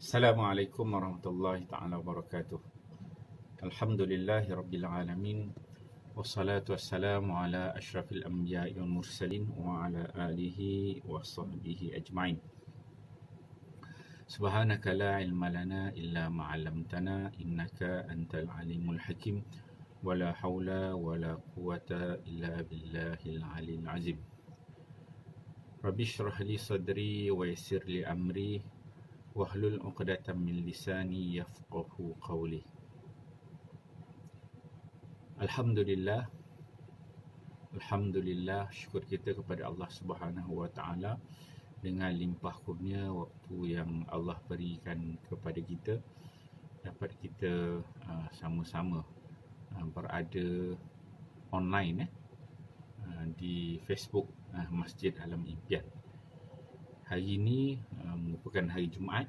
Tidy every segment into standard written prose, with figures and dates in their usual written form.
Assalamualaikum warahmatullahi ta'ala wabarakatuh. Alhamdulillahi rabbil alamin. Wassalatu wassalamu ala ashrafil anbiya'i wal mursalin wa ala alihi wa sahbihi ajma'in. Subhanaka la ilma lana illa ma'alamtana innaka antal alimul hakim. Wa la hawla wa la quwata illa billahil alil azim. Rabbi shrah li sadri wa yassir li amri wahlul 'uqdatam min lisani yafqahu qawli. Alhamdulillah, syukur kita kepada Allah Subhanahu wa taala dengan limpah kurnia waktu yang Allah berikan kepada kita, dapat kita sama-sama berada online di Facebook Masjid Alam Impian. Hari ini merupakan hari Jumaat,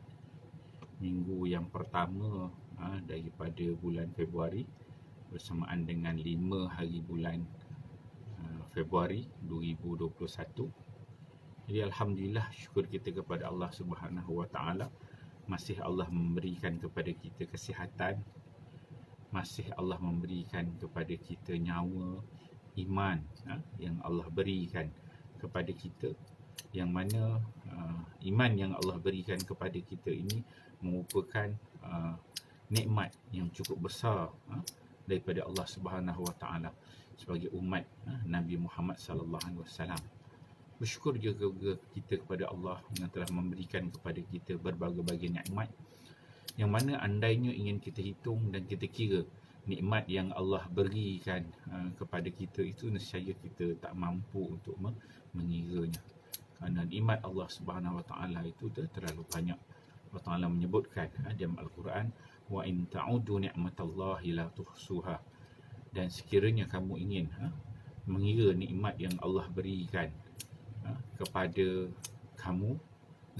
minggu yang pertama daripada bulan Februari, bersamaan dengan 5 hari bulan Februari 2021. Jadi alhamdulillah, syukur kita kepada Allah Subhanahu wa taala, masih Allah memberikan kepada kita kesihatan, masih Allah memberikan kepada kita nyawa, iman yang Allah berikan kepada kita, yang mana iman yang Allah berikan kepada kita ini merupakan nikmat yang cukup besar daripada Allah Subhanahu wa taala sebagai umat Nabi Muhammad sallallahu alaihi wasallam. Bersyukur juga kita kepada Allah yang telah memberikan kepada kita berbagai-bagai nikmat, yang mana andainya ingin kita hitung dan kita kira nikmat yang Allah berikan kepada kita itu, nescaya kita tak mampu untuk mengiranya. Kerana nikmat Allah Subhanahu wa taala itu terlalu banyak. Allah Taala menyebutkan dalam Al-Quran, wa in ta'udu ni'matallahi la tuhsuha. Dan sekiranya kamu ingin mengira nikmat yang Allah berikan kepada kamu,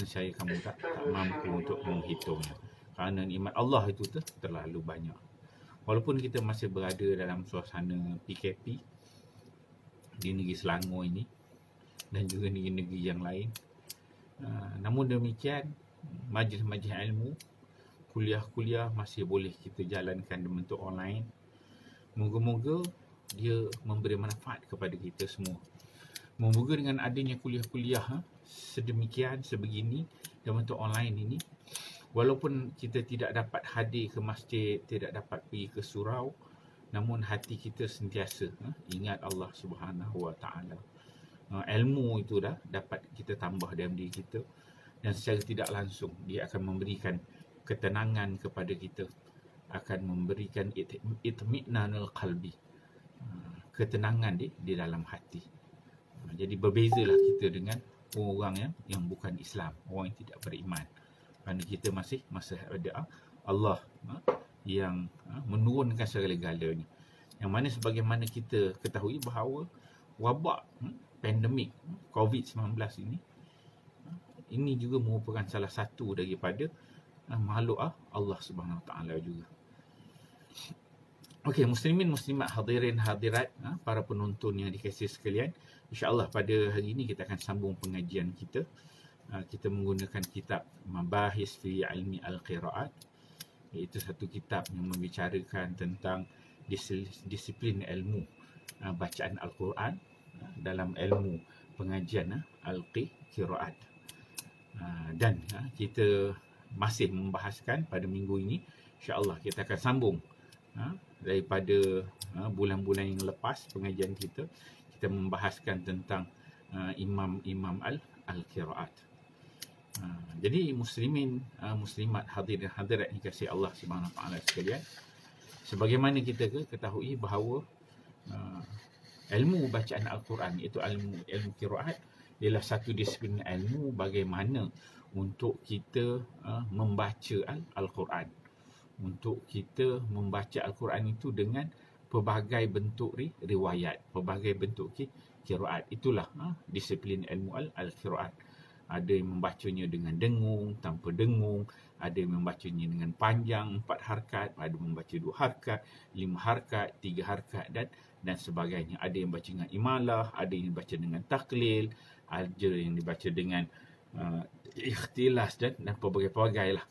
nescaya kamu tak mampu untuk menghitungnya. Kerana nikmat Allah itu terlalu banyak. Walaupun kita masih berada dalam suasana PKP di negeri Selangor ini dan juga negeri-negeri yang lain, namun demikian majlis-majlis ilmu, kuliah-kuliah masih boleh kita jalankan dalam bentuk online. Moga-moga dia memberi manfaat kepada kita semua. Moga dengan adanya kuliah-kuliah sedemikian, sebegini dalam bentuk online ini, walaupun kita tidak dapat hadir ke masjid, tidak dapat pergi ke surau, namun hati kita sentiasa ingat Allah Subhanahu wa taala. Ilmu itu dah dapat kita tambah dalam diri kita, dan secara tidak langsung dia akan memberikan ketenangan kepada kita, akan memberikan itmi'nanul qalbi, ketenangan di dalam hati. Jadi berbezalah kita dengan orang yang bukan Islam, orang yang tidak beriman. Kerana kita masih ada Allah yang menurunkan segala-galanya. Yang mana sebagaimana kita ketahui bahawa wabak pandemik COVID-19 ini juga merupakan salah satu daripada makhluk Allah Subhanahu Wa Taala juga. Okey, muslimin muslimat, hadirin hadirat, para penonton yang dikasihi sekalian, insya-Allah pada hari ini kita akan sambung pengajian kita. Kita menggunakan kitab Mabahis fi Ilmi Al-Qiraat, iaitu satu kitab yang membicarakan tentang disiplin ilmu bacaan Al-Quran dalam ilmu pengajian Al-Qiraat. Dan kita masih membahaskan pada minggu ini, insya-Allah kita akan sambung daripada bulan-bulan yang lepas pengajian kita. Kita membahaskan tentang imam-imam al-qiraat. Jadi muslimin muslimat, hadirin hadirat yang dikasihi Allah Subhanahu wa taala sekalian, sebagaimana kita ketahui bahawa ilmu bacaan Al-Quran, iaitu ilmu qiraat, ialah satu disiplin ilmu bagaimana untuk kita membaca Al-Quran. Untuk kita membaca Al-Quran itu dengan pelbagai bentuk riwayat, pelbagai bentuk qiraat. Itulah disiplin ilmu al-qiraat. Ada yang membacanya dengan dengung, tanpa dengung, ada yang membacanya dengan panjang 4 harkat, ada yang membaca 2 harkat, 5 harkat, 3 harkat dan sebagainya. Ada yang baca dengan imalah, ada yang baca dengan taklil, ada yang dibaca dengan ikhtilas dan pelbagai-pelbagai lah.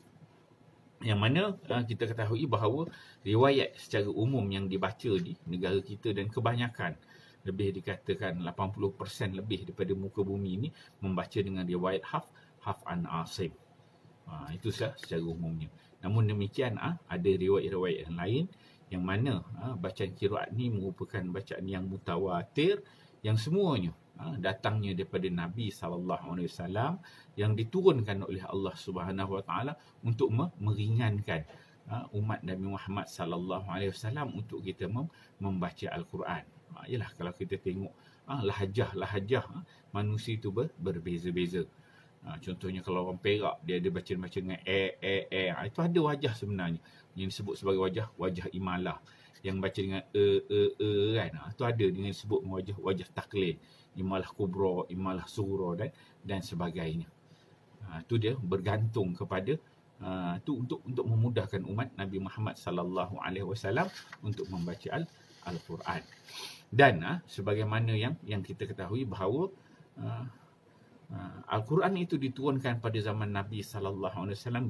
Yang mana kita ketahui bahawa riwayat secara umum yang dibaca di negara kita dan kebanyakan, lebih dikatakan 80% lebih daripada muka bumi ini membaca dengan riwayat Hafs an Asim. Itu secara umumnya. Namun demikian ada riwayat-riwayat yang lain yang mana bacaan qiraat ni merupakan bacaan yang mutawatir, yang semuanya datangnya daripada Nabi SAW, yang diturunkan oleh Allah Subhanahu Wa Taala untuk meringankan umat Nabi Muhammad SAW untuk kita membaca Al-Quran. Yalah, kalau kita tengok lahajah manusia itu berbeza-beza. Contohnya kalau orang Perak, dia ada baca dengan itu ada wajah sebenarnya yang disebut sebagai wajah imalah. Yang baca dengan kan, itu ada dengan disebut wajah taklil, imalah kubra, imalah sughra dan sebagainya. Itu dia bergantung kepada tu untuk memudahkan umat Nabi Muhammad sallallahu alaihi wasallam untuk membaca Al-Quran. Dan sebagaimana yang kita ketahui bahawa Al-Quran itu diturunkan pada zaman Nabi SAW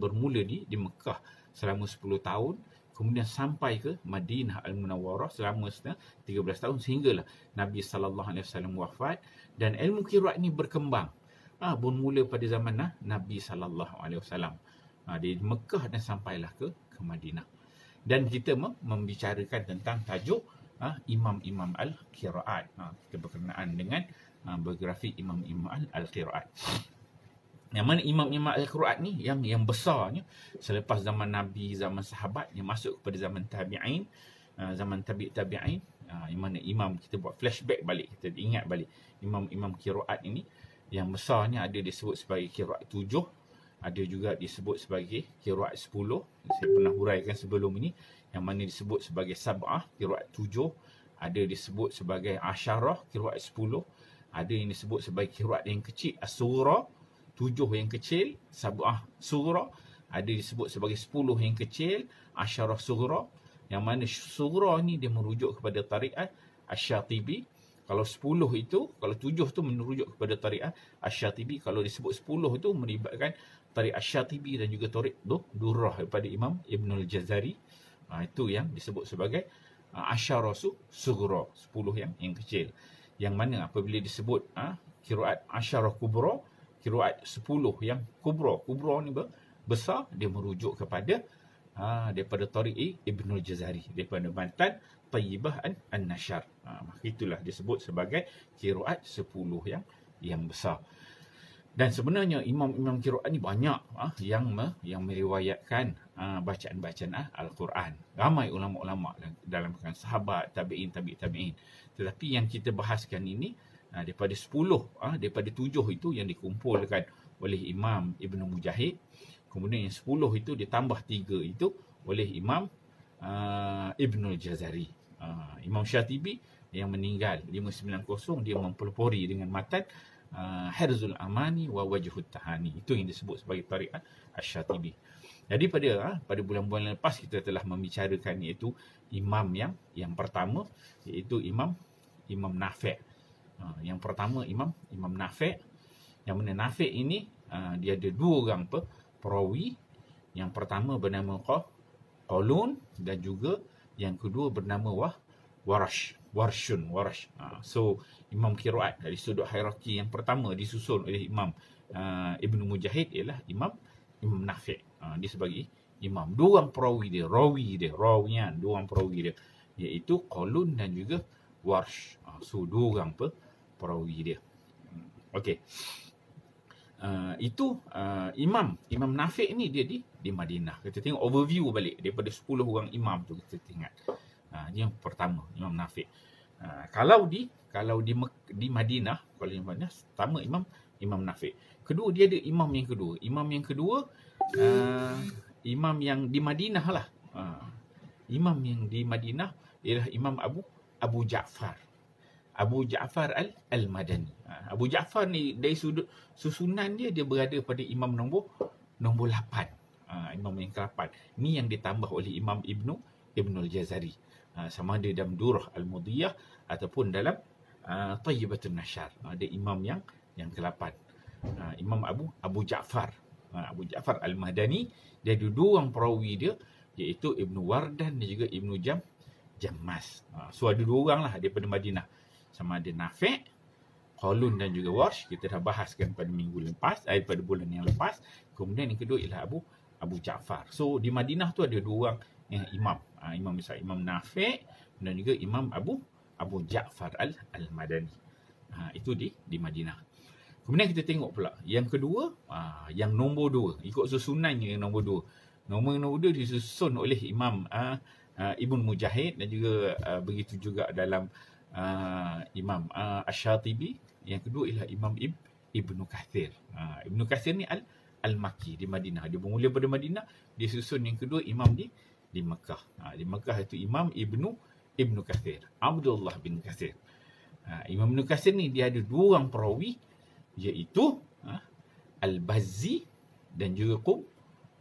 bermula di Mekah selama 10 tahun, kemudian sampai ke Madinah Al-Munawwarah selama 13 tahun sehinggalah Nabi SAW wafat. Dan ilmu qiraat ini berkembang bermula pada zaman Nabi SAW di Mekah dan sampailah ke Madinah. Dan kita membicarakan tentang tajuk Imam-Imam Al-Qiraat. Kita berkenaan dengan biografi Imam-Imam Al-Qiraat. Yang mana Imam-Imam Al-Qiraat ni yang besarnya selepas zaman Nabi, zaman sahabat, yang masuk kepada zaman tabi'in, zaman tabi'in, yang mana imam, kita buat flashback balik, kita ingat balik Imam-Imam Qiraat ini, yang besarnya ada disebut sebagai Qiraat 7, ada juga disebut sebagai Qiraat 10. Saya pernah huraikan sebelum ini, yang mana disebut sebagai Sab'ah, Qiraat 7, ada disebut sebagai Asyarah, Qiraat 10, ada yang disebut sebagai qiraat yang kecil, as-sughra, 7 yang kecil, sab'ah sughra, ada disebut sebagai 10 yang kecil, asyarah sughra, yang mana sughra ni dia merujuk kepada tariqah Asy-Syatibi. Kalau 10 itu, kalau 7 tu merujuk kepada tariqah Asy-Syatibi, kalau disebut 10 itu melibatkan tariqah Asy-Syatibi dan juga tariqah Durrah daripada Imam Ibnul Jazari. Itu yang disebut sebagai asyarah sughra, 10 yang kecil. Yang mana apabila disebut qiraat asyarah kubra, qiraat 10 yang kubra ni besar, dia merujuk kepada daripada tariq Ibnul Jazari, daripada matan Thayyibah an-Nashar. Maka itulah disebut sebagai qiraat 10 yang besar. Dan sebenarnya imam-imam qiraat ni banyak yang meriwayatkan bacaan-bacaan Al-Quran. Ramai ulama-ulama dalam kalangan sahabat, tabi'in. Tetapi yang kita bahaskan ini daripada 10, daripada 7 itu yang dikumpulkan oleh Imam Ibnu Mujahid. Kemudian yang 10 itu ditambah 3 itu oleh Imam Ibnul Jazari. Imam Syatibi yang meninggal 590, dia mempelopori dengan matan Hirzul Amani wa Wajhut Tahani. Itu yang disebut sebagai tariqah Asy-Syatibi. Jadi pada bulan-bulan lepas kita telah membicarakan iaitu imam yang pertama, iaitu Imam Nafi'. Yang pertama Imam Nafi', yang mana Nafi' ini dia ada 2 orang perawi. Yang pertama bernama Qalun dan juga yang kedua bernama Warshun. So Imam Qiraat dari sudut hierarki yang pertama disusun oleh Imam Ibnu Mujahid ialah Imam Nafi'. Dia sebagai imam. 2 orang perawi dia, rawian, 2 orang perawi dia, iaitu Qalun dan juga Warsh. So 2 orang perawi dia. Okey. Itu Imam Nafi' ni dia di Madinah. Kita tengok overview balik daripada 10 orang imam tu, kita ingat. Yang pertama Imam Nafi'. Kalau di Madinah, pertama Imam Nafi'. Kedua dia ada imam yang kedua. Imam yang di Madinah lah. Imam yang di Madinah ialah Imam Abu Ja'far. Abu Ja'far Al-Madani. Abu Ja'far ni dari sudut susunan dia berada pada imam nombor 8. Imam yang ke-8. Ni yang ditambah oleh Imam Ibnul Jazari. Sama ada dalam Durrah Al-Mudiyah ataupun dalam Thayyibatun Nashar. Ada imam yang ke-8. Imam Abu Ja'far Abu Ja'far Al-Madani. Dia ada dua orang perawi dia, iaitu Ibnu Wardan dan juga Ibnu Jammas. So ada dua orang lah daripada Madinah. Sama ada Nafi', Qalun dan juga Warsh. Kita dah bahaskan pada minggu lepas, pada bulan yang lepas. Kemudian yang kedua ialah Abu Ja'far. So di Madinah tu ada dua orang yang imam. Imam besar, Imam Nafi' dan juga Imam Abu Ja'far Al-Madani. Itu di Madinah. Kemudian kita tengok pula yang kedua, yang nombor 2, ikut susunannya yang nombor 2. Nombor 2 disusun oleh Imam Ibn Mujahid dan juga begitu juga dalam Imam Asy-Syatibi. Yang kedua ialah Imam Ibnu Katsir. Ibnu Katsir ni Al-Makki di Madinah. Dia bermula pada Madinah, dia susun yang kedua imam di Mekah. Di Mekah itu Imam Ibnu Katsir, Abdullah bin Katsir. Imam Ibnu Katsir ni dia ada dua orang perawi, iaitu Al-Bazzi dan juga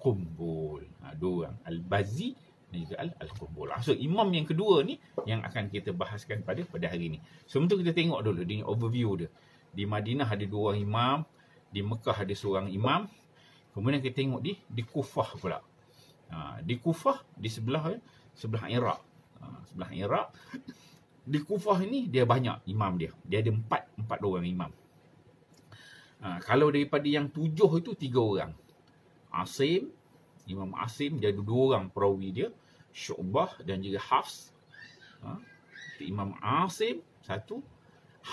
Qumbul. Dua orang, Al-Bazzi dan juga Al-Qumbul. So imam yang kedua ni yang akan kita bahaskan pada hari ni. So untuk kita tengok dulu dia overview dia. Di Madinah ada dua orang imam, di Mekah ada seorang imam. Kemudian kita tengok di Kufah pula. Di Kufah di sebelah Iraq. Sebelah Iraq. Di Kufah ini dia banyak imam dia. Dia ada empat orang imam. Kalau daripada yang 7 itu 3 orang. Imam Asim dia ada 2 orang perawi dia, Syu'bah dan juga Hafs. Imam Asim satu,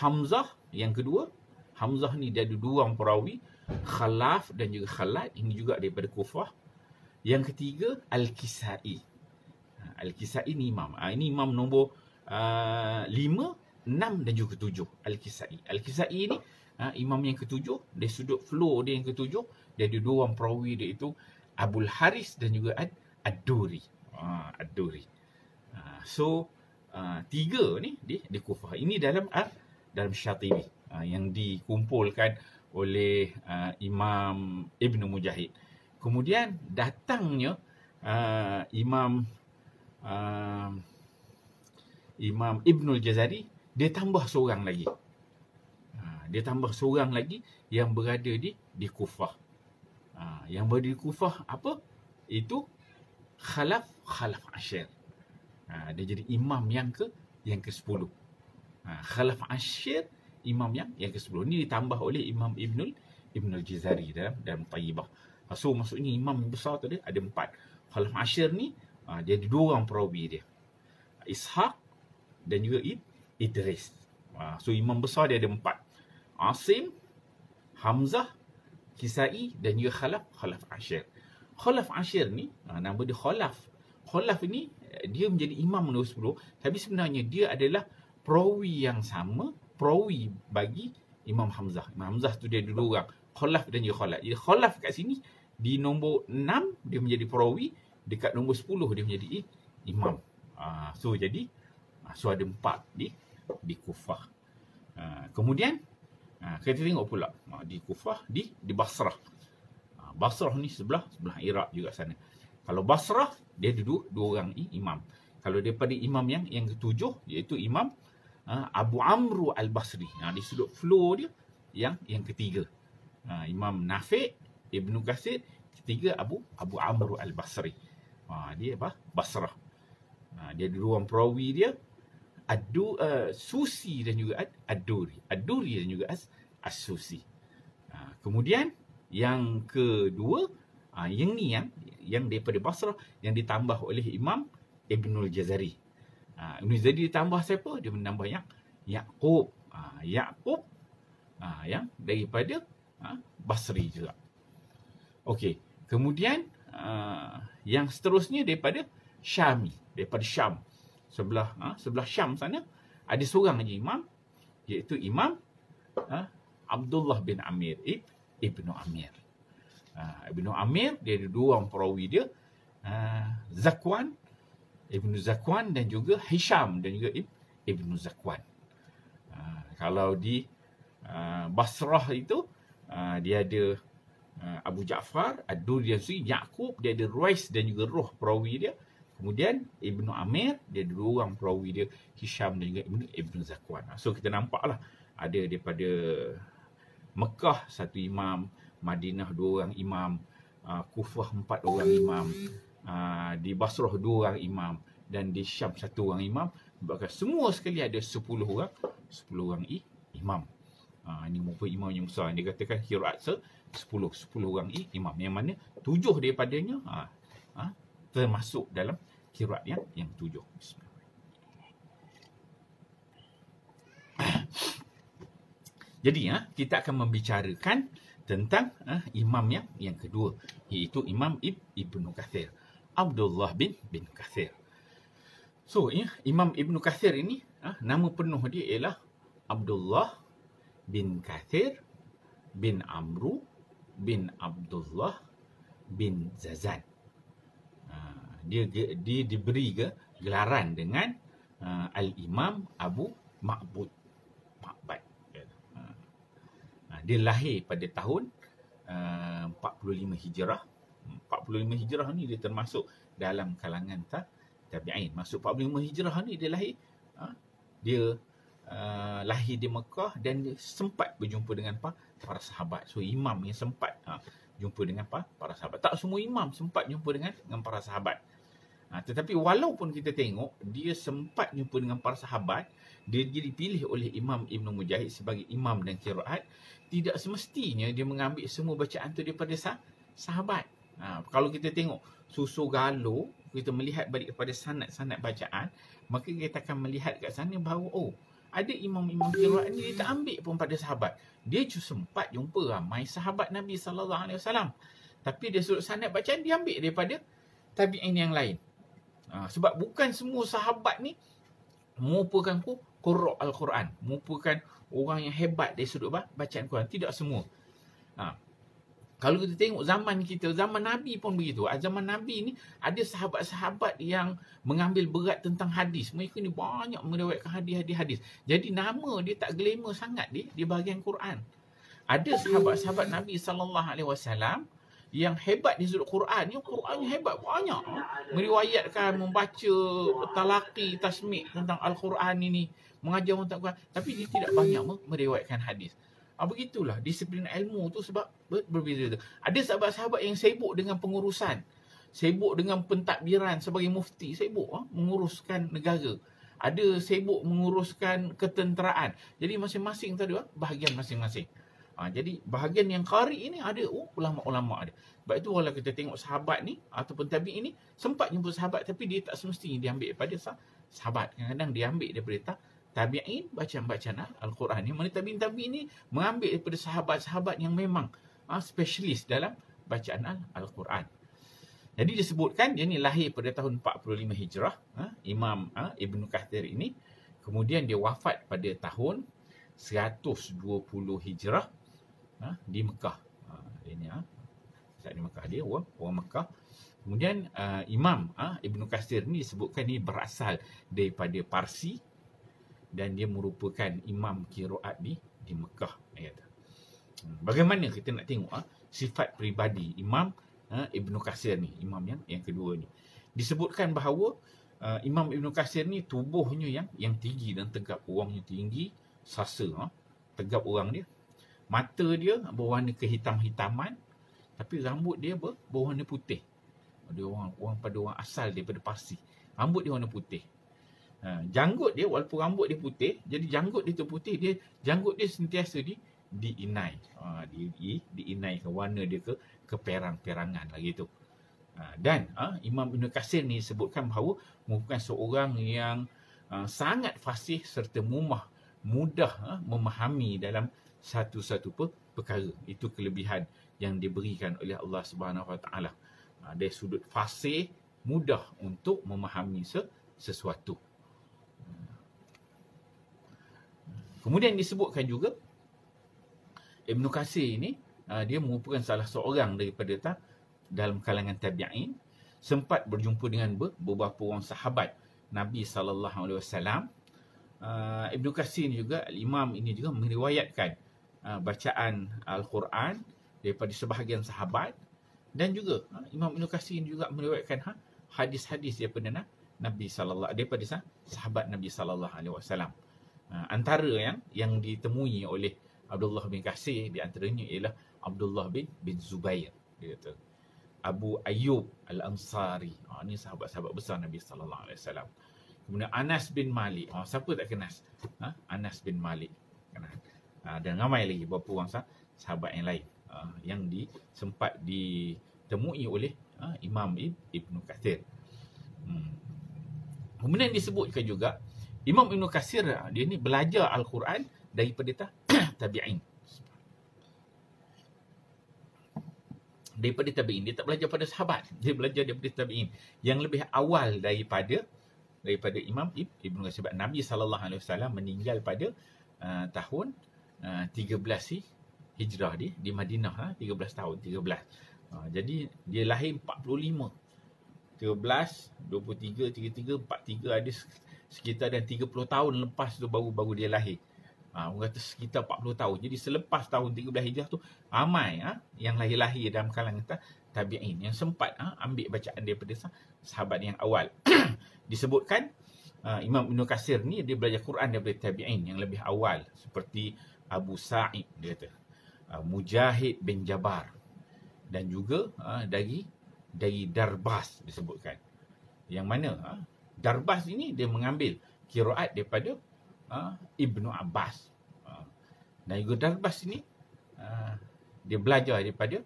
Hamzah yang kedua. Hamzah ni dia ada 2 orang perawi, Khalaf dan juga Khalad, ini juga daripada Kufah. Yang ketiga Al-Kisai. Al-Kisai ni imam. Ini imam nombor 5, 6 dan juga 7. Al-Kisai. Al-Kisai ni imam yang ketujuh. Dari sudut flow dia yang ketujuh, dia ada 2 orang perawi dia, itu Abul Haris dan juga Ad-Duri. Ad-Duri. So 3 ni di Kufah. Ini dalam Syatibi yang dikumpulkan oleh Imam Ibn Mujahid. Kemudian datangnya Imam Ibnul Jazari, dia tambah seorang lagi. Dia tambah seorang lagi yang berada di Kufah. Yang berada di Kufah apa? Itu Khalaf Ashir. Dia jadi imam yang ke-10. Khalaf Ashir, imam yang ke-10. Ini ditambah oleh Imam Ibnul Jazari dalam Tayyibah. So maksudnya imam besar tadi ada 4. Khalaf Ashir ni dia ada 2 orang perawi dia, Ishaq dan juga Idris. So imam besar dia ada 4. Asim, Hamzah, Kisai dan juga Khalaf Ashir. Khalaf Ashir ni nama dia Khalaf. Khalaf ni dia menjadi imam nombor 10, tapi sebenarnya dia adalah perawi yang sama, perawi bagi Imam Hamzah. Imam Hamzah tu dia ada 2 orang, Khalaf dan juga Khalad. Jadi Khalaf kat sini di nombor 6 dia menjadi perawi, dekat nombor 10 dia menjadi imam. So jadi ada 4 di Kufah. Kemudian kita tengok pula di Kufah, di Basrah. Basrah ni sebelah Iraq juga sana. Kalau Basrah dia ada 2 orang imam. Kalau daripada imam yang ke-7 iaitu Imam Abu Amru Al-Basri. Di sudut flow dia yang ketiga. Imam Nafi', Ibnu Katsir, ketiga Abu Amru Al-Basri. Dia Basrah. Dia ada 2 orang perawi dia, Susi dan juga Ad-Duri. Ad-Duri dan juga As-Susi. Kemudian yang kedua, yang ni yang daripada Basrah, yang ditambah oleh Imam Ibnul Jazari. Ibnul Jazari ditambah siapa? Dia menambah yang Yaqub. Yaqub yang daripada Basri juga. Okey. Kemudian yang seterusnya daripada Syami, daripada Syam. Sebelah Syam sana ada seorang lagi imam, iaitu Imam Abdullah bin Amir Ibnu Amir. Ibnu Amir dia ada 2 orang perawi dia, Zakwan, Ibnu Zakwan dan juga Hisham dan juga Ibnu Zakwan. Kalau di Basrah itu dia ada Abu Ja'far, Ad-Duri, Yaqub, dia ada Ruais dan juga Ruh perawi dia. Kemudian Ibnu Amir, dia ada 2 orang perawi dia, Hisham dan juga Ibnu Zakwan. So kita nampaklah ada daripada Mekah 1 imam, Madinah 2 orang imam, Kufah 4 orang imam, di Basrah 2 orang imam, dan di Syam 1 orang imam. Bahkan semua sekali ada 10 orang imam. Ini merupakan imam yang besar. Dia katakan qiraat 10 orang imam, yang mana 7 daripadanya termasuk dalam qiraat yang 7. Jadi kita akan membicarakan tentang imam yang kedua, iaitu Imam Ibnu Katsir, Abdullah bin Katsir. So Imam Ibnu Katsir ini nama penuh dia ialah Abdullah bin Katsir bin Amru bin Abdullah bin Zazan. Dia diberi gelaran dengan Al-Imam Abu Ma'bad. Dia lahir pada tahun 45 Hijrah. 45 Hijrah ni dia termasuk dalam kalangan tabi'in. Maksud 45 Hijrah ni dia lahir lahir di Mekah dan dia sempat berjumpa dengan para sahabat. So imam yang sempat jumpa dengan para sahabat. Tak semua imam sempat jumpa dengan para sahabat. Tetapi walaupun kita tengok dia sempat jumpa dengan para sahabat, dia dipilih oleh Imam Ibn Mujahid sebagai imam dan qiraat, tidak semestinya dia mengambil semua bacaan tu daripada sahabat. Kalau kita tengok susu galo, kita melihat balik kepada sanad-sanad bacaan, maka kita akan melihat kat sana bahawa ada imam-imam qiraat ni dia tak ambil pun pada sahabat. Dia sempat jumpa ramai sahabat Nabi SAW. Tapi dia sudut sanad bacaan dia ambil daripada tabi'in yang lain. Sebab bukan semua sahabat ni merupakan qurra' Al-Quran, merupakan orang yang hebat dari sudut bacaan Quran. Tidak semua. Kalau kita tengok zaman kita, zaman Nabi pun begitu. Zaman Nabi ni ada sahabat-sahabat yang mengambil berat tentang hadis. Mereka ni banyak meriwayatkan hadis. Jadi nama dia tak glamour sangat di bahagian Quran. Ada sahabat-sahabat Nabi SAW yang hebat di sudut Quran. Yang Qurannya hebat, banyak. Meriwayatkan, membaca, talaqi, tasmi' tentang Al-Quran ini, mengajar tentang Quran. Tapi dia tidak banyak meriwayatkan hadis. Begitulah disiplin ilmu tu sebab berbeza. Ada sahabat-sahabat yang sibuk dengan pengurusan, sibuk dengan pentadbiran sebagai mufti, sibuk menguruskan negara. Ada sibuk menguruskan ketenteraan. Jadi masing-masing tadi bahagian masing-masing. Jadi bahagian yang qari ini ada ulama-ulama ada. Sebab itu kalau kita tengok sahabat ni ataupun tabi'in ni sempat jumpa sahabat, tapi dia tak semestinya diambil daripada sahabat. Kadang-kadang diambil daripada tabi'in, bacaan-bacaan Al-Quran ni. Mana tabi'in ni mengambil daripada sahabat-sahabat yang memang spesialis dalam bacaan Al-Quran. Jadi disebutkan dia ni lahir pada tahun 45 Hijrah, Imam Ibnu Katsir ini. Kemudian dia wafat pada tahun 120 Hijrah di Mekah. Ini saat di Mekah, dia orang Mekah. Kemudian Imam Ibnu Katsir ni disebutkan ni berasal daripada Parsi dan dia merupakan imam qiraat di Mekah. Bagaimana kita nak tengok sifat peribadi Imam Ibnu Katsir ni, imam yang kedua ni. Disebutkan bahawa Imam Ibnu Katsir ni tubuhnya yang tinggi dan tegap, orangnya tinggi, sasa, tegap orang dia. Mata dia berwarna kehitam-hitaman, tapi rambut dia berwarna putih. Dia orang asal daripada Parsi. Rambut dia warna putih. Janggut dia, walaupun rambut dia putih, jadi janggut dia tu putih, janggut dia sentiasa diinai. Diinaikan warna dia ke perang-perangan lagi tu. Dan Imam Ibnu Katsir ni sebutkan bahawa merupakan seorang yang sangat fasih serta mudah memahami dalam satu-satu perkara. Itu kelebihan yang diberikan oleh Allah Subhanahu Wa Taala. Dari sudut fasih, mudah untuk memahami sesuatu. Kemudian disebutkan juga Ibnu Katsir ini dia merupakan salah seorang daripada dalam kalangan tabi'in, sempat berjumpa dengan beberapa orang sahabat Nabi SAW. Ibnu Katsir juga, Imam ini juga meriwayatkan bacaan Al-Quran daripada sebahagian sahabat, dan juga Imam Ibnu Katsir juga meriwayatkan hadis-hadis daripada Nabi daripada sahabat Nabi SAW. Antara yang ditemui oleh Abdullah bin Katsir di antaranya ialah Abdullah bin Zubair, dia kata. Abu Ayyub Al-Ansari. Ni sahabat-sahabat besar Nabi sallallahu alaihi wasallam. Kemudian Anas bin Malik. Siapa tak kenal? Anas bin Malik. Dan ramai lagi beberapa orang sahabat yang lain yang sempat ditemui oleh Imam Ibn Kathir. Kemudian disebutkan juga Imam Ibn Kathir dia ni belajar Al-Quran daripada tabi'in. Daripada tabi'in. Dia tak belajar pada sahabat. Dia belajar daripada tabi'in. Yang lebih awal daripada Imam Ibn Kathir. Sebab Nabi SAW meninggal pada tahun 13 Hijrah di Madinah. 13 tahun. 13. Jadi dia lahir 45. 13, 23, 33, 43. Ada sekitar dan 30 tahun lepas tu baru dia lahir. Orang kata sekitar 40 tahun. Jadi selepas tahun 13 Hijrah tu ramai yang lahir-lahir dalam kalangan tabi'in yang sempat ambil bacaan daripada sahabat yang awal. Disebutkan Imam Ibn Kathir ni dia belajar Quran daripada tabi'in yang lebih awal seperti Abu Sa'id, dia kata, Mujahid bin Jabar, dan juga dari Darbas disebutkan. Yang mana Darbas ini dia mengambil qiraat daripada Ibnu Abbas. Dan juga Darbas ini dia belajar daripada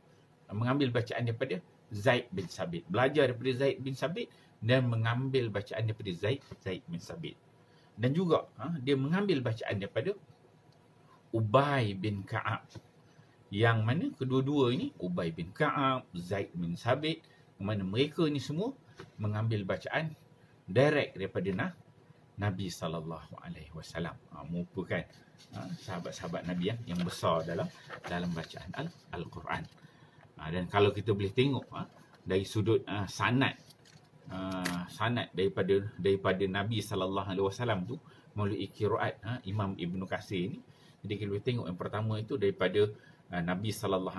mengambil bacaan daripada Zaid bin Sabit. Belajar daripada Zaid bin Sabit dan mengambil bacaan daripada Zaid bin Sabit. Dan juga dia mengambil bacaan daripada Ubay bin Ka'ab. Yang mana kedua-dua ini, Ubay bin Ka'ab, Zaid bin Sabit, mana mereka ni semua mengambil bacaan direct daripada Nabi SAW. Merupakan sahabat-sahabat Nabi yang besar dalam bacaan Al-Quran. Dan kalau kita boleh tengok dari sudut sanad daripada Nabi SAW tu melalui qiraat Imam Ibn Kathir ni. Jadi kita boleh tengok yang pertama itu daripada Nabi SAW,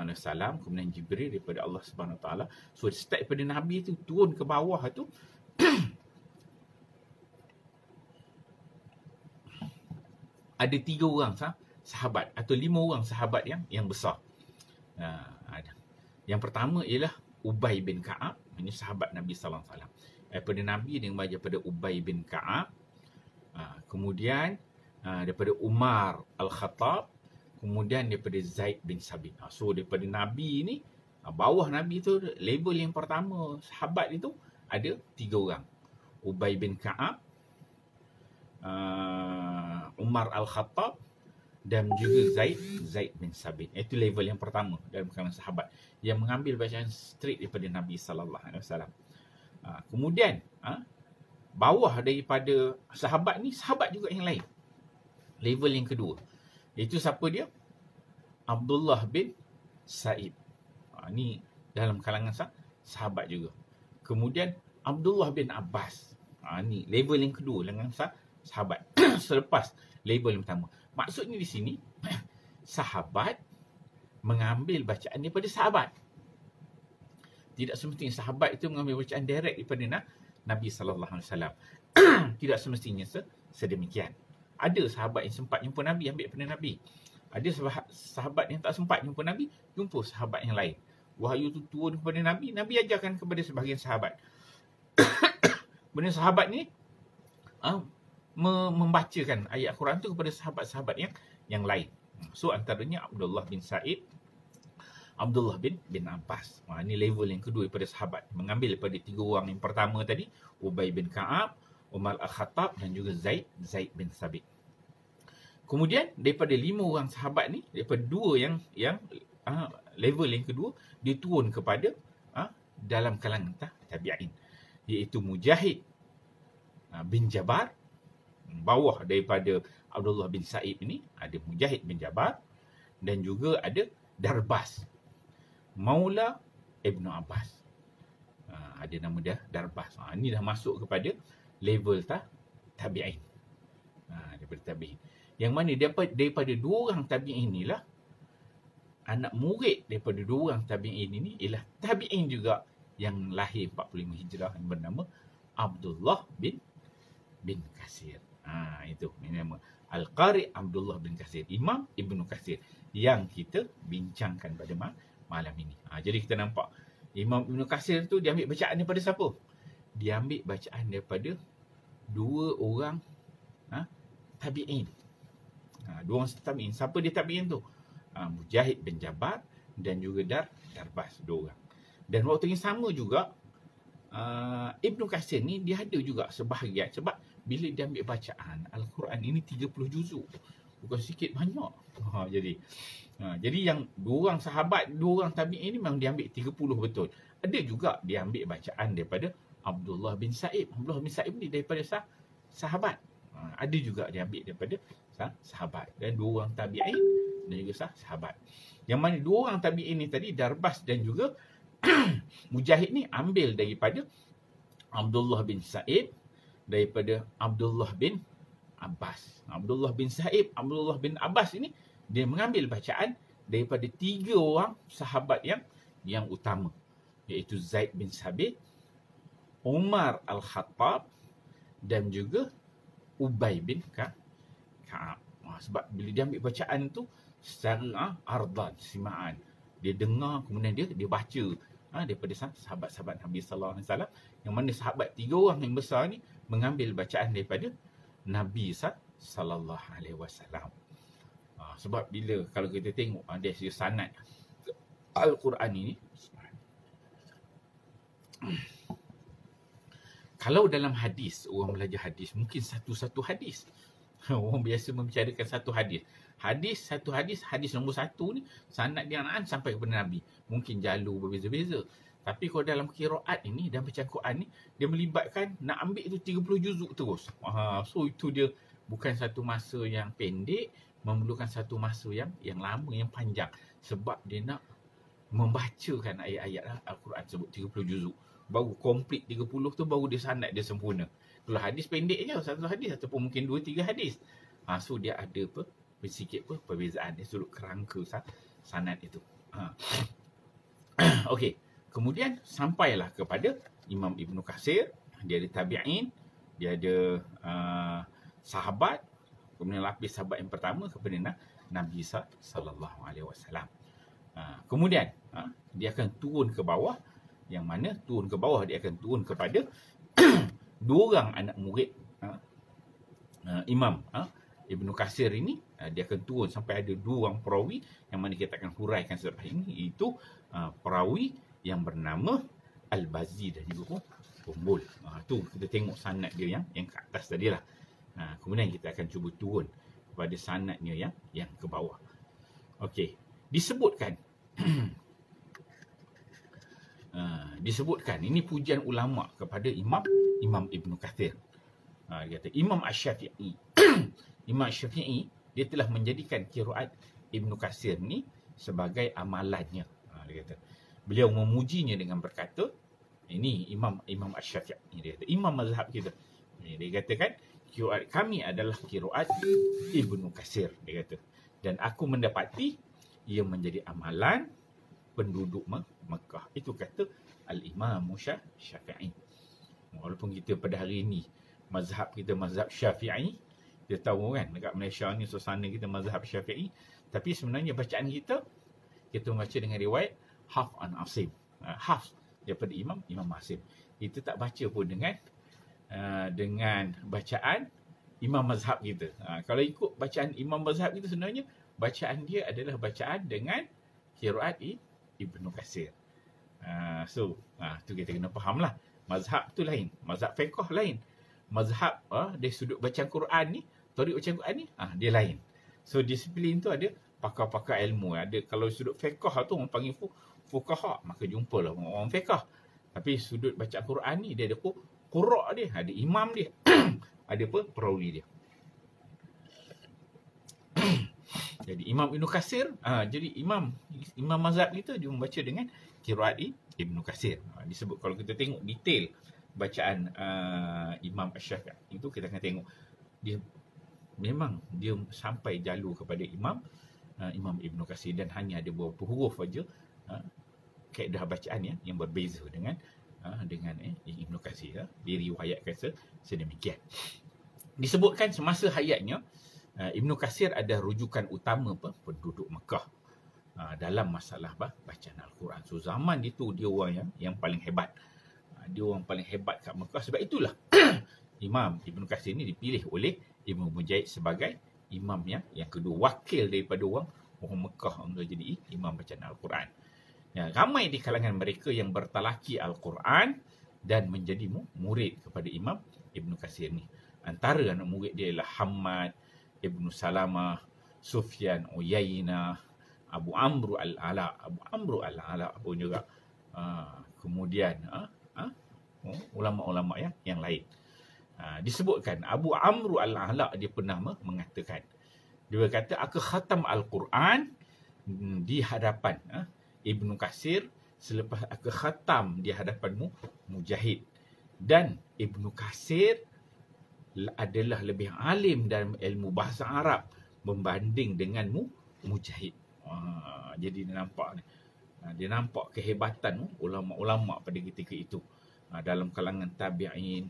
kemudian Jibril daripada Allah Subhanahu Wa Taala. So start daripada Nabi itu turun ke bawah tu ada 3 orang sahabat atau 5 orang sahabat yang besar. Yang pertama ialah Ubay bin Ka'ab. Ini sahabat Nabi SAW. Daripada Nabi dia belajar pada Ubay bin Ka'ab. Kemudian daripada Umar Al-Khattab. Kemudian daripada Zaid bin Sabit. So daripada Nabi ni, bawah Nabi tu label yang pertama sahabat itu ada 3 orang. Ubay bin Ka'ab, Umar Al-Khattab dan juga Zaid bin Sabit. Itu level yang pertama dalam kalangan sahabat yang mengambil bacaan straight daripada Nabi SAW. Kemudian bawah daripada sahabat ni, sahabat juga yang lain. Level yang kedua, itu siapa dia? Abdullah bin Sa'id. Ni dalam kalangan sahabat juga. Kemudian Abdullah bin Abbas. Ni level yang kedua dengan sahabat. Selepas label yang pertama. Maksudnya di sini sahabat mengambil bacaan daripada sahabat. Tidak semestinya sahabat itu mengambil bacaan direct daripada Nabi SAW. Tidak semestinya sedemikian. Ada sahabat yang sempat jumpa Nabi, ambil daripada Nabi. Ada sahabat yang tak sempat jumpa Nabi, jumpa sahabat yang lain. Wahyu itu turun kepada Nabi, Nabi ajarkan kepada sebahagian sahabat. Kemudian sahabat ni membacakan ayat Quran tu kepada sahabat-sahabat yang lain. So antaranya Abdullah bin Sa'id, Abdullah bin Abbas. Ini level yang kedua daripada sahabat. Mengambil daripada 3 orang yang pertama tadi, Ubay bin Ka'ab, Umar Al-Khattab dan juga Zaid bin Sabit. Kemudian daripada 5 orang sahabat ni, daripada 2 yang level yang kedua, dia turun kepada dalam kalangan tabi'in, iaitu Mujahid bin Jabar. Bawah daripada Abdullah bin Sa'id ini ada Mujahid bin Jabar dan juga ada Darbas, Maula Ibnu Abbas. Ada nama dia Darbas. Ini dah masuk kepada level tabi'in. Daripada tabi'in. Yang mana daripada 2 orang tabi'in inilah, anak murid daripada 2 orang tabi'in ini ialah tabi'in juga yang lahir 45 Hijrah yang bernama Abdullah bin Kathir. Itu nama Al-Qari Abdullah bin Katsir, Imam Ibnu Katsir yang kita bincangkan pada malam ini. Jadi kita nampak Imam Ibnu Katsir tu dia ambil bacaan daripada siapa? Dia ambil bacaan daripada dua orang tabi'in. Dua orang tabi'in. Siapa dia tabi'in tu? Mujahid bin Jabbar dan juga Darbas, dua orang. Dan waktu yang sama juga Ibnu Katsir ni dia ada juga sebahagian, sebab bila dia ambil bacaan Al-Quran ini 30 juzuk, bukan sikit, banyak. Jadi yang dua orang sahabat, dua orang tabi'in ni memang dia ambil 30 betul. Ada juga dia ambil bacaan daripada Abdullah bin Sa'ib. Abdullah bin Sa'ib ni daripada sahabat. Ada juga dia ambil daripada sahabat. Dan dua orang tabi'in dan juga sahabat. Yang mana dua orang tabi'in ni tadi, Darbas dan juga Mujahid ni ambil daripada Abdullah bin Sa'ib, daripada Abdullah bin Abbas. Abdullah bin Sa'ib, Abdullah bin Abbas ini dia mengambil bacaan daripada tiga orang sahabat yang utama, iaitu Zaid bin Sabit, Umar Al-Khattab dan juga Ubay bin Ka'ab. Sebab bila dia ambil bacaan tu secara ardan, simaan, dia dengar, kemudian dia baca daripada sahabat-sahabat Nabi sallallahu alaihi wasallam, yang mana sahabat tiga orang yang besar ni mengambil bacaan daripada Nabi sallallahu alaihi wasallam. Sebab bila kalau kita tengok dari segi sanad Al-Quran ini, kalau dalam hadis, orang belajar hadis mungkin satu-satu hadis. Orang biasa membicarakan satu hadis. Satu hadis nombor satu ni sanad dia sampai kepada Nabi. Mungkin jalur berbeza-beza. Tapi kalau dalam qiraat ini, dalam bacaan Quran ni, dia melibatkan nak ambil tu 30 juzuk terus. So itu dia bukan satu masa yang pendek, memerlukan satu masa yang lama, yang panjang. Sebab dia nak membacakan ayat-ayat Al-Quran sebut 30 juzuk. Baru komplit 30 tu, baru dia sanad dia sempurna. Kalau hadis pendek je, satu hadis ataupun mungkin 2-3 hadis. So dia ada sikit perbezaan dari sudut kerangka sanad itu. Okey. Kemudian sampailah kepada Imam Ibnu Katsir. Dia ada tabi'in, dia ada sahabat, kemudian lapis sahabat yang pertama kepada Nabi sallallahu alaihi wasallam. Kemudian dia akan turun ke bawah, yang mana turun ke bawah dia akan turun kepada dua orang anak murid Imam Ibnu Katsir ini. Dia akan turun sampai ada dua orang perawi, yang mana kita akan huraikan selepas ini, iaitu perawi yang bernama Al-Bazzi dan juga Umbul. Tu kita tengok sanad dia yang ke atas tadi lah. Kemudian kita akan cuba turun kepada sanadnya yang ke bawah. Okey, disebutkan disebutkan ini pujian ulama kepada Imam Ibnu Katsir. Dia kata Imam Asy-Syafi'i Imam Asy-Syafi'i dia telah menjadikan qiraat Ibnu Katsir ni sebagai amalannya. Dia kata beliau memujinya dengan berkata, ini Imam Asy-Syafi'i, dia kata imam mazhab kita. Dia katakan qiraat kami adalah qiraat Ibnu Katsir, dia kata, dan aku mendapati ia menjadi amalan penduduk Mekah. Itu kata Al-Imam Syafi'i. Walaupun kita pada hari ini mazhab kita mazhab Syafi'i, kita tahu kan dekat Malaysia ni suasana kita mazhab Syafi'i, tapi sebenarnya bacaan kita membaca dengan riwayat Hafs an Asim. Hafs daripada Imam Asim. Kita tak baca pun dengan bacaan imam mazhab kita. Kalau ikut bacaan imam mazhab kita, sebenarnya bacaan dia adalah bacaan dengan qiraat Ibnu Katsir. Tu kita kena fahamlah. Mazhab tu lain, mazhab fiqh lain. Mazhab dari sudut bacaan Quran ni, tarik bacaan Quran ni, dia lain. So disiplin tu ada pakar-pakar ilmu. Ada kalau sudut fiqh tu orang panggil fuqaha, maka jumpalah orang fiqh. Tapi sudut bacaan Quran ni dia ada qurra dia, ada imam dia, ada perawi dia. Jadi Imam Ibnu Katsir, jadi imam mazhab kita dia membaca dengan qiraat Ibnu Katsir. Disebut kalau kita tengok detail bacaan Imam Asy-Syafi'i itu, kita akan tengok dia memang dia sampai jalur kepada Imam Ibnu Katsir, dan hanya ada beberapa huruf saja kaedah bacaan yang berbeza dengan Ibnu Katsir. Diriwayatkan sedemikian. Disebutkan semasa hayatnya, Ibnu Katsir ada rujukan utama penduduk Mekah dalam masalah bacaan Al-Quran. So zaman itu dia orang yang paling hebat. Dia orang paling hebat kat Mekah. Sebab itulah Imam Ibnu Katsir ni dipilih oleh Ibnu Mujahid sebagai imam yang kedua, wakil daripada orang Mekah untuk jadi imam bacaan Al-Quran. Ya, ramai di kalangan mereka yang bertalaki Al-Quran dan menjadi murid kepada Imam Ibnu Katsir ni. Antara anak murid dia ialah Hammad, Ibnu Salamah, Sufyan Uyainah, Abu Amru Al-Ala. Abu Amru Al-Ala pun juga. Kemudian ulama-ulama yang lain. Disebutkan Abu Amru Al-Ala dia pernah mengatakan, dia berkata, aku khatam Al-Quran di hadapan Ibnu Katsir selepas aku khatam di hadapanmu Mujahid. Dan Ibnu Katsir adalah lebih alim dalam ilmu bahasa Arab berbanding denganmu Mujahid. Jadi dia nampak kehebatan ulama-ulama pada ketika itu dalam kalangan tabi'in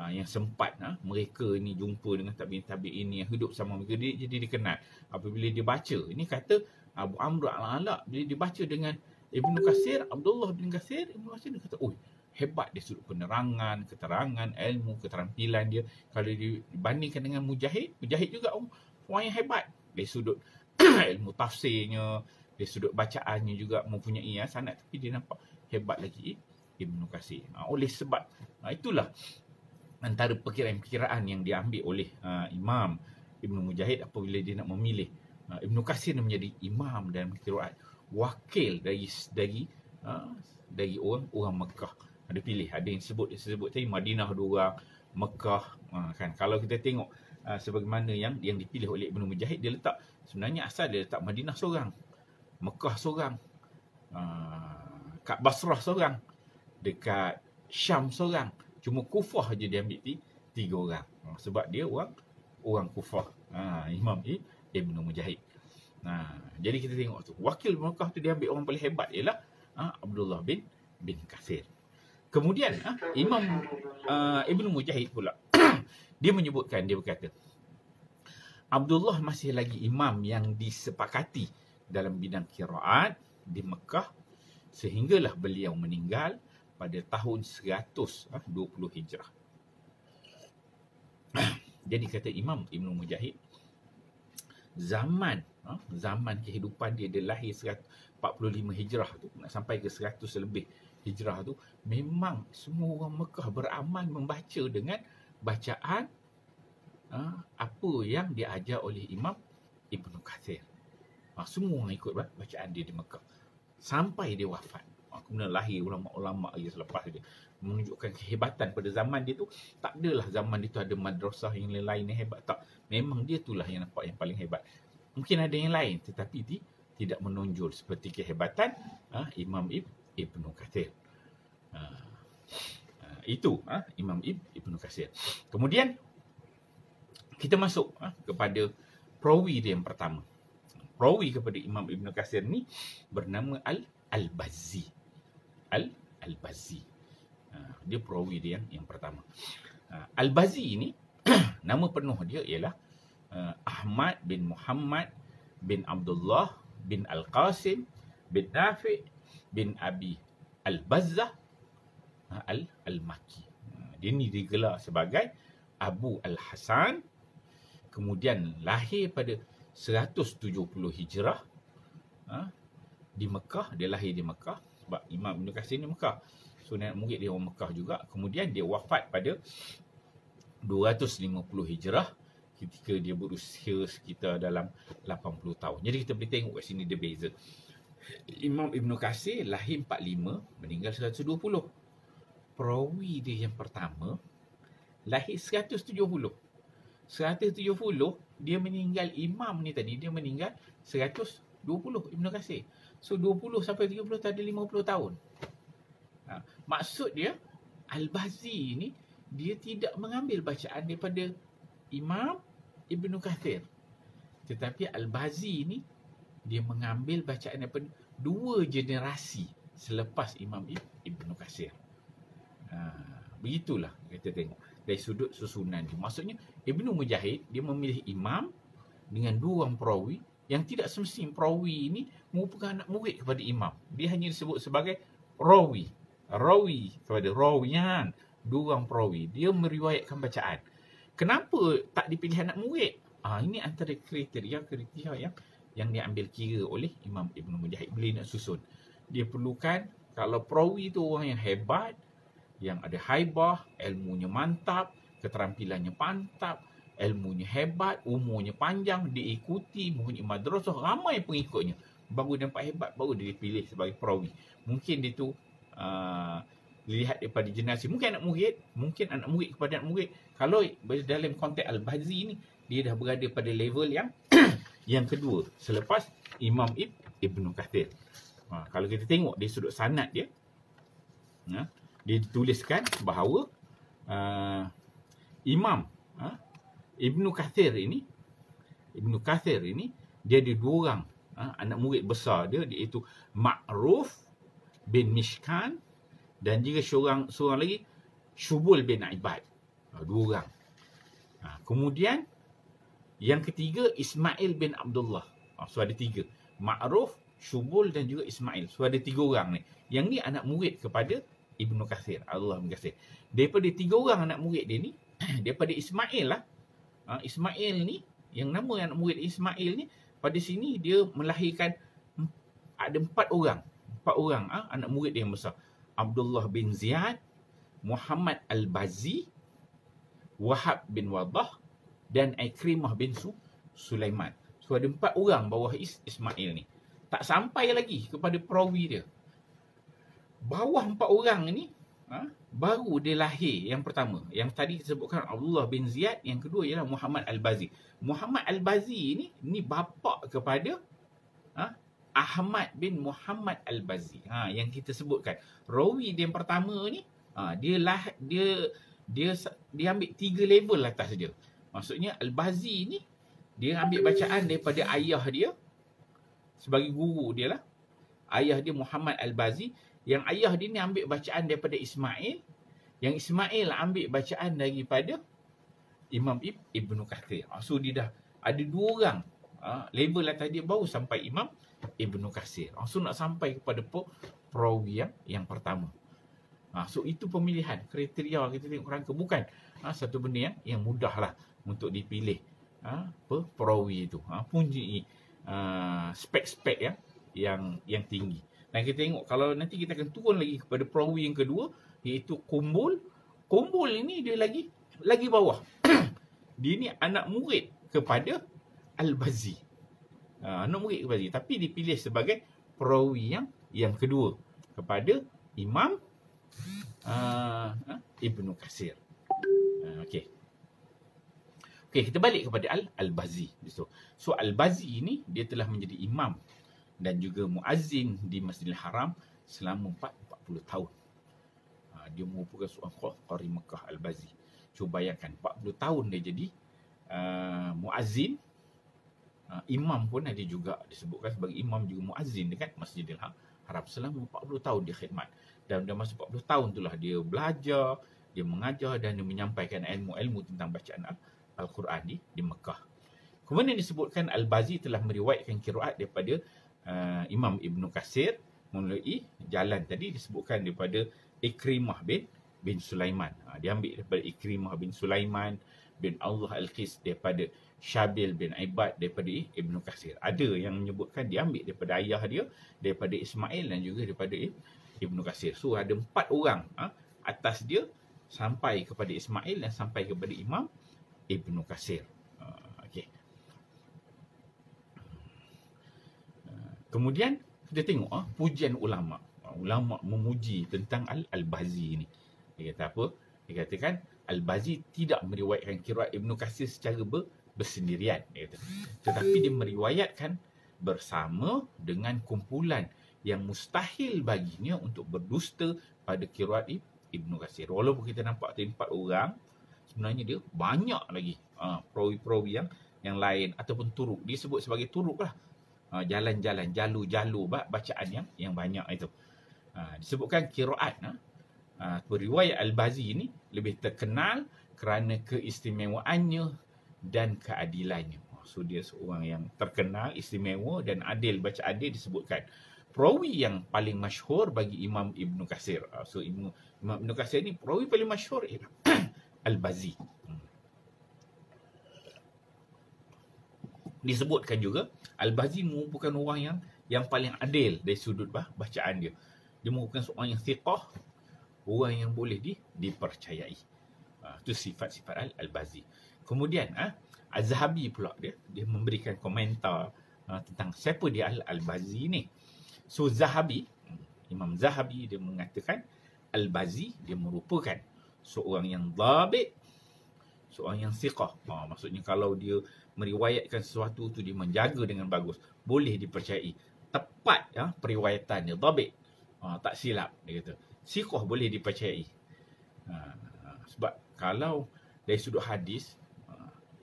yang sempat mereka ni jumpa dengan tabi'in yang hidup sama mereka. Jadi dikenal apabila dia baca. Ini kata Abu Amr Al-Ala, bila dibaca dengan Ibnu Katsir, Abdullah bin Katsir, Ibnu Katsir dia kata, hebat dia sudut penerangan, keterangan, ilmu, keterampilan dia. Kalau dibandingkan dengan Mujahid juga orang yang hebat. Dari sudut ilmu tafsirnya, dari sudut bacaannya juga mempunyai sanad, tapi dia nampak hebat lagi Ibnu Katsir. Oleh sebab itulah antara perkiraan-perkiraan yang diambil oleh Imam Ibnu Mujahid apabila dia nak memilih Ibnu Katsir menjadi imam dalam qiraat, wakil dari orang Mekah. Ada pilih, ada yang disebut tadi Madinah 2 orang, Mekah kan. Kalau kita tengok sebagaimana yang dipilih oleh Ibnu Mujahid, dia letak sebenarnya asal dia letak Madinah seorang, Mekah seorang, kat Basrah seorang, dekat Syam seorang. Cuma Kufah je dia ambil 3 orang. Sebab dia orang Kufah. Imam Ibnu Mujahid. Jadi kita tengok tu, wakil Mekah tu dia ambil orang paling hebat ialah Abdullah bin Katsir. Kemudian Imam Ibnu Mujahid pula dia menyebutkan, dia berkata, Abdullah masih lagi imam yang disepakati dalam bidang qiraat di Mekah sehinggalah beliau meninggal pada tahun 120 Hijrah. Jadi kata Imam Ibnu Mujahid, zaman kehidupan dia lahir 145 Hijrah tu, nak sampai ke 100 lebih Hijrah tu, memang semua orang Mekah beramal membaca dengan bacaan apa yang diajar oleh Imam Ibnu Katsir. Semua orang ikut bacaan dia di Mekah sampai dia wafat. Kemudian lahir ulama-ulama lagi selepas dia, menunjukkan kehebatan pada zaman dia tu. Tak adalah zaman dia tu ada madrasah yang lain yang hebat, tak. Memang dia itulah yang nampak yang paling hebat. Mungkin ada yang lain tetapi tidak menonjol seperti kehebatan Imam Ibnu Katsir. Itu Imam Ibnu Katsir. Kemudian kita masuk kepada perawi dia yang pertama. Perawi kepada Imam Ibnu Katsir ni bernama Al-Bazzi. Al-Bazzi. Dia perawi dia yang pertama. Al-Bazzi ini nama penuh dia ialah Ahmad bin Muhammad bin Abdullah bin Al-Qasim bin Nafi' bin Abi Al-Bazzah Al-Makki. Dia ni digelar sebagai Abu Al-Hasan. Kemudian lahir pada 170 Hijrah di Mekah. Dia lahir di Mekah sebab Imam Ibnu Katsir ni Mekah. So nenek murid dia orang Mekah juga. Kemudian dia wafat pada 250 Hijrah ketika dia berusia sekitar dalam 80 tahun. Jadi kita boleh tengok kat sini dia beza. Imam Ibnu Katsir lahir 45, meninggal 120. Perawi dia yang pertama lahir 170. 170 dia meninggal, imam ni tadi dia meninggal 120 Ibnu Katsir. So 20 sampai 30 tu ada 50 tahun. Maksud dia Al-Bazzi ni dia tidak mengambil bacaan daripada Imam Ibnu Katsir. Tetapi Al-Bazzi ni dia mengambil bacaan daripada 2 generasi selepas Imam Ibnu Katsir. Begitulah kita tengok dari sudut susunan dia. Maksudnya Ibnu Mujahid dia memilih imam dengan 2 orang perawi yang tidak semestinya perawi ini merupakan anak murid kepada imam. Dia hanya disebut sebagai rawi. Rawi kepada rawiyan, 2 orang perawi. Dia meriwayatkan bacaan. Kenapa tak dipilih anak murid? Ini antara kriteria yang diambil kira oleh Imam Ibnu Mujahid bila nak susun. Dia perlukan kalau perawi itu orang yang hebat, yang ada haibah, ilmunya mantap, keterampilannya mantap, ilmunya hebat, umurnya panjang, diikuti, mempunyai madrasah, ramai pengikutnya. Baru dia nampak hebat, baru dia dipilih sebagai perawi. Mungkin dia tu dilihat daripada generasi. Mungkin anak murid kepada anak murid. Kalau dalam konteks Al-Bazi ni, dia dah berada pada level yang yang kedua selepas Imam Ibnu Kathir. Kalau kita tengok di sudut sanad dia, dia dituliskan bahawa Imam Ibnu Kathir ini dia ada 2 orang anak murid besar dia, iaitu Ma'ruf bin Mishkan dan juga seorang lagi Syubul bin Ibad. 2 orang. Kemudian yang ketiga Ismail bin Abdullah. So ada 3. Ma'ruf, Syubul dan juga Ismail. So ada 3 orang ni. Yang ni anak murid kepada Ibnu Kathir. Allah mengasihi. Daripada 3 orang anak murid dia ni, daripada Ismail lah. Ismail ni, yang nama anak murid Ismail ni, pada sini dia melahirkan ada 4 orang. 4 orang anak murid dia yang besar. Abdullah bin Ziyad, Muhammad Al-Bazi, Wahab bin Wadah dan Ikrimah bin Sulaiman. So ada 4 orang bawah Ismail ni. Tak sampai lagi kepada perawi dia. Bawah 4 orang ni baru dia lahir yang pertama. Yang tadi disebutkan Abdullah bin Ziyad, yang kedua ialah Muhammad Al-Bazi. Muhammad Al-Bazi ni bapa kepada Ahmad bin Muhammad Al-Bazi. Yang kita sebutkan. Rawi dia yang pertama ni dia ambil 3 level atas dia. Maksudnya Al-Bazi ni dia ambil bacaan daripada ayah dia sebagai guru dia lah. Ayah dia Muhammad Al-Bazi. Yang ayah dia ni ambil bacaan daripada Ismail. Yang Ismail ambil bacaan daripada Imam Ibnu Kathir. So dia dah ada 2 orang level atas dia baru sampai Imam Ibnu Kathir. So nak sampai kepada perawi yang pertama. So itu pemilihan kriteria kita tengok kerangka. Bukan satu benda yang mudah lah untuk dipilih perawi itu. Punya spek-spek yang tinggi. Dan kita tengok kalau nanti kita akan turun lagi kepada perawi yang kedua, iaitu Kumbul. Kumbul ini dia lagi bawah. Dia ni anak murid kepada Al-Bazi. Anak murid kepada Al-Bazi, tapi dipilih sebagai perawi yang kedua kepada Imam Ibnu Kathir. Okey, kita balik kepada Al-Bazi. So Al-Bazi ini dia telah menjadi imam dan juga muazzin di Masjidil Haram selama 40 tahun. Dia merupakan seorang qari Mekah, Al-Bazi. Cuba bayangkan 40 tahun dia jadi muazzin. Imam pun ada juga disebutkan sebagai imam juga muazzin dekat Masjidil Haram selama 40 tahun dia khidmat. Dan dalam masa 40 tahun itulah dia belajar, dia mengajar dan dia menyampaikan ilmu-ilmu tentang bacaan Al-Quran di Mekah. Kemudian disebutkan Al-Bazi telah meriwayatkan qiraat daripada Imam Ibnu Kathir melalui jalan tadi disebutkan daripada Ikrimah bin Sulaiman. Dia ambil daripada Ikrimah bin Sulaiman bin Allah Al-Qis, daripada Syabil bin Ibad, daripada Ibnu Kathir. Ada yang menyebutkan dia ambil daripada ayah dia, daripada Ismail dan juga daripada Ibnu Kathir. So ada 4 orang atas dia sampai kepada Ismail dan sampai kepada Imam Ibnu Kathir. Okey. Kemudian kita tengok pujian ulama. Ulama memuji tentang Al-Bazi ni. Dia kata apa? Dia katakan Al-Bazi tidak meriwayatkan qiraat Ibnu Kathir secara bersendirian. Dia kata. Tetapi dia meriwayatkan bersama dengan kumpulan yang mustahil baginya untuk berdusta pada qiraat Ibnu Kathir. Walaupun kita nampak ada 4 orang, sebenarnya dia banyak lagi perawi-perawi yang lain ataupun turuk. Dia sebut sebagai turuk lah. Jalan-jalan, jalur-jalur bacaan yang banyak itu. Disebutkan qiraat Riwayat Al-Bazi ni lebih terkenal kerana keistimewaannya dan keadilannya. So dia seorang yang terkenal, istimewa dan adil, baca adil disebutkan. Perawi yang paling masyhur bagi Imam Ibn Katsir. So Imam Ibn Katsir ni perawi paling masyhur ialah Al-Bazi. Disebutkan juga Al-Bazi merupakan orang yang paling adil dari sudut bacaan dia. Dia merupakan seorang yang thiqah, orang yang boleh dipercayai. Itu sifat-sifat Al-Bazi. Kemudian Az-Zahabi pula dia memberikan komentar tentang siapa dia Al-Bazi ni. So Zahabi, Imam Zahabi dia mengatakan Al-Bazi dia merupakan seorang yang dhabit, seorang yang thiqah. Maksudnya kalau dia meriwayatkan sesuatu tu dia menjaga dengan bagus, boleh dipercayai, tepat periwayatan dia, dhabit, tak silap dia kata. Thiqah boleh dipercayai. Sebab kalau dari sudut hadis,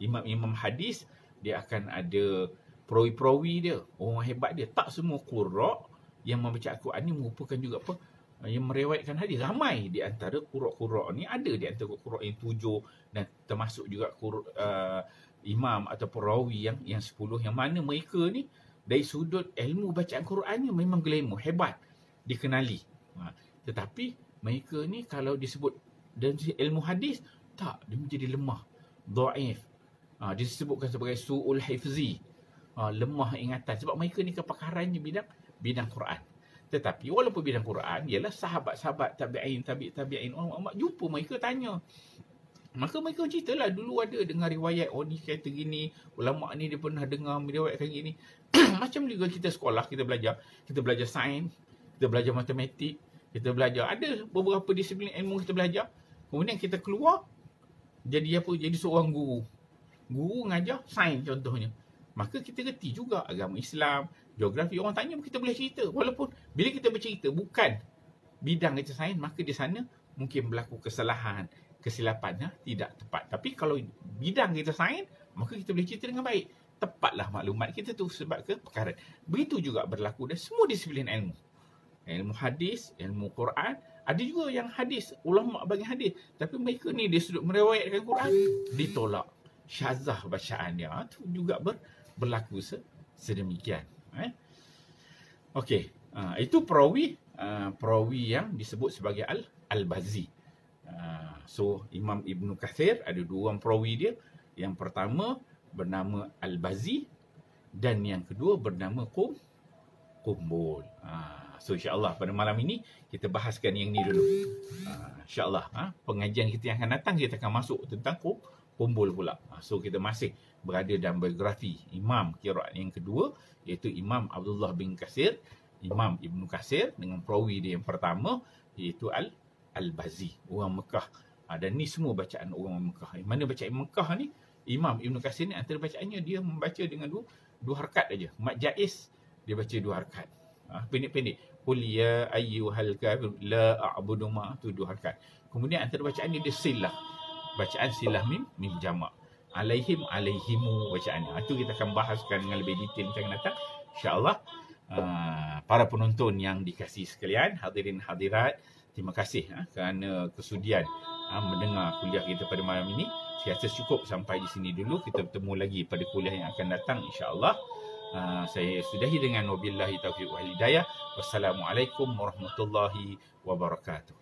imam-imam hadis dia akan ada perawi-perawi dia, orang hebat dia. Tak semua qurra yang membaca Al-Quran ni merupakan juga yang meriwayatkan hadis. Ramai di antara qurra-qurra ni, ada di antara qurra yang 7 dan termasuk juga imam atau perawi yang 10, yang mana mereka ni dari sudut ilmu bacaan Qurannya memang glamour, hebat, dikenali. Tetapi mereka ni kalau disebut dan ilmu hadis, tak, dia menjadi lemah, dhaif. Disebutkan sebagai su'ul hifzi, lemah ingatan, sebab mereka ni kepakarannya bidang Quran. Tetapi walaupun bidang Quran, ialah sahabat-sahabat tabi'in, tabi'in, orang jumpa mereka, tanya. Maka mereka ceritalah, dulu ada dengar riwayat, ni kata gini, ulama ni dia pernah dengar meriwayatkan gini. Macam juga kita sekolah, kita belajar sains, kita belajar matematik, kita belajar, ada beberapa disiplin ilmu kita belajar. Kemudian kita keluar, jadi apa? Jadi seorang guru. Guru ngajar sains contohnya. Maka kita reti juga agama Islam, geografi. Orang tanya, kita boleh cerita. Walaupun bila kita bercerita bukan bidang kita sains, maka di sana mungkin berlaku kesalahan, kesilapan, tidak tepat. Tapi kalau bidang kita sains, maka kita boleh cerita dengan baik. Tepatlah maklumat kita tu sebab kepakaran. Begitu juga berlaku dan semua disiplin ilmu. Ilmu hadis, ilmu Quran, ada juga yang hadis, ulama bagi hadis, tapi mereka ni dia sudut meriwayatkan Quran, ditolak. Syazah bacaan dia, tu juga berlaku sedemikian. Okey, itu perawi yang disebut sebagai Al-Bazi. So Imam Ibn Katsir ada 2 orang perawi dia. Yang pertama bernama Al-Bazi dan yang kedua bernama Qumbul. So insya-Allah pada malam ini kita bahaskan yang ni dulu. Insya-Allah pengajian kita yang akan datang kita akan masuk tentang Qumbul pula. So kita masih berada dalam biografi Imam qiraat yang kedua, iaitu Imam Abdullah bin Katsir, Imam Ibn Katsir, dengan perawi dia yang pertama iaitu Al-Bazi, orang Mekah. Dan ni semua bacaan orang Mekah. Mana bacaan Mekah ni, Imam Ibn Katsir ni antara bacaannya dia membaca dengan dua harakat aja. Mad jaiz dia baca 2 harakat. Pendek-pendek. Qul ya ayyuhal kafir la a'budu ma, tu 2 harakat. Kemudian antara bacaan dia silah. Bacaan silah mim jamak. Alaihim, alaihimu bacaannya. Itu kita akan bahaskan dengan lebih detail macam datang. InsyaAllah. Para penonton yang dikasihi sekalian, hadirin hadirat, terima kasih kerana kesudian mendengar kuliah kita pada malam ini. Saya rasa cukup sampai di sini dulu. Kita bertemu lagi pada kuliah yang akan datang insya-Allah. Saya sudahi dengan wabillahi taufiq wal hidayah. Wassalamualaikum warahmatullahi wabarakatuh.